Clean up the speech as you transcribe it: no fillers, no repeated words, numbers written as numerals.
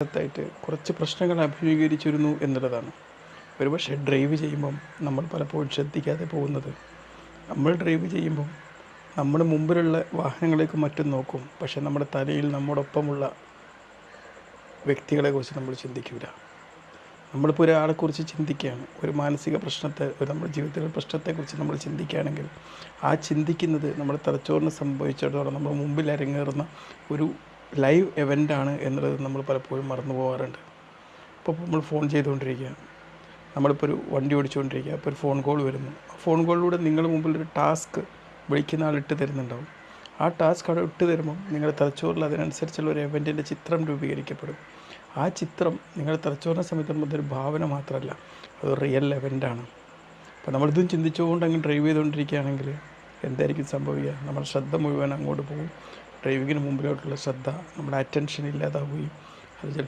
ായിട്ട് കുറച്ച് പ്രശ്നങ്ങൾ അഭിമുഖീകരിച്ചിരുന്നു എന്നുള്ളതാണ്. ഒരുപക്ഷെ ഡ്രൈവ് ചെയ്യുമ്പം നമ്മൾ പലപ്പോഴും ശ്രദ്ധിക്കാതെ പോകുന്നത്, നമ്മൾ ഡ്രൈവ് ചെയ്യുമ്പം നമ്മൾ മുമ്പിലുള്ള വാഹനങ്ങളേക്ക് മറ്റും നോക്കും, പക്ഷേ നമ്മുടെ തലയിൽ നമ്മോടൊപ്പമുള്ള വ്യക്തികളെക്കുറിച്ച് നമ്മൾ ചിന്തിക്കില്ല. നമ്മളിപ്പോൾ ഒരാളെക്കുറിച്ച് ചിന്തിക്കുകയാണ്, ഒരു മാനസിക പ്രശ്നത്തെ, നമ്മുടെ ജീവിതത്തിലെ പ്രശ്നത്തെക്കുറിച്ച് നമ്മൾ ചിന്തിക്കുകയാണെങ്കിൽ ആ ചിന്തിക്കുന്നത് നമ്മുടെ തലച്ചോറിന് സംഭവിച്ചിടത്തോളം നമ്മൾ മുമ്പിൽ അരങ്ങേറുന്ന ഒരു ലൈവ് ഇവൻ്റാണ് എന്നുള്ളത് നമ്മൾ പലപ്പോഴും മറന്നു പോകാറുണ്ട്. ഇപ്പോൾ നമ്മൾ ഫോൺ ചെയ്തുകൊണ്ടിരിക്കുക, നമ്മളിപ്പോൾ ഒരു വണ്ടി ഓടിച്ചുകൊണ്ടിരിക്കുക, അപ്പോൾ ഒരു ഫോൺ കോൾ വരുന്നു. ആ ഫോൺ കോളിലൂടെ നിങ്ങളുടെ മുമ്പിലൊരു ടാസ്ക് വിളിക്കുന്ന ആൾ ഇട്ട് തരുന്നുണ്ടാവും. ആ ടാസ്ക് അവിടെ ഇട്ട് തരുമ്പം നിങ്ങളുടെ തലച്ചോറിൽ അതിനനുസരിച്ചുള്ള ഒരു ഇവൻറ്റിൻ്റെ ചിത്രം രൂപീകരിക്കപ്പെടും. ആ ചിത്രം നിങ്ങളുടെ തലച്ചോറിനെ സംബന്ധിച്ചിടത്തോളം ഒരു ഭാവന മാത്രമല്ല, അത് റിയൽ ഇവൻ്റാണ്. അപ്പോൾ നമ്മളിതും ചിന്തിച്ചുകൊണ്ട് അങ്ങ് ഡ്രൈവ് ചെയ്തുകൊണ്ടിരിക്കുകയാണെങ്കിൽ എന്തായിരിക്കും സംഭവിക്കുക? നമ്മുടെ ശ്രദ്ധ മുഴുവൻ അങ്ങോട്ട് പോകും. ഡ്രൈവിങ്ങിന് മുമ്പിലോട്ടുള്ള ശ്രദ്ധ, നമ്മുടെ അറ്റൻഷൻ ഇല്ലാതാവുകയും അത് ചിലപ്പോൾ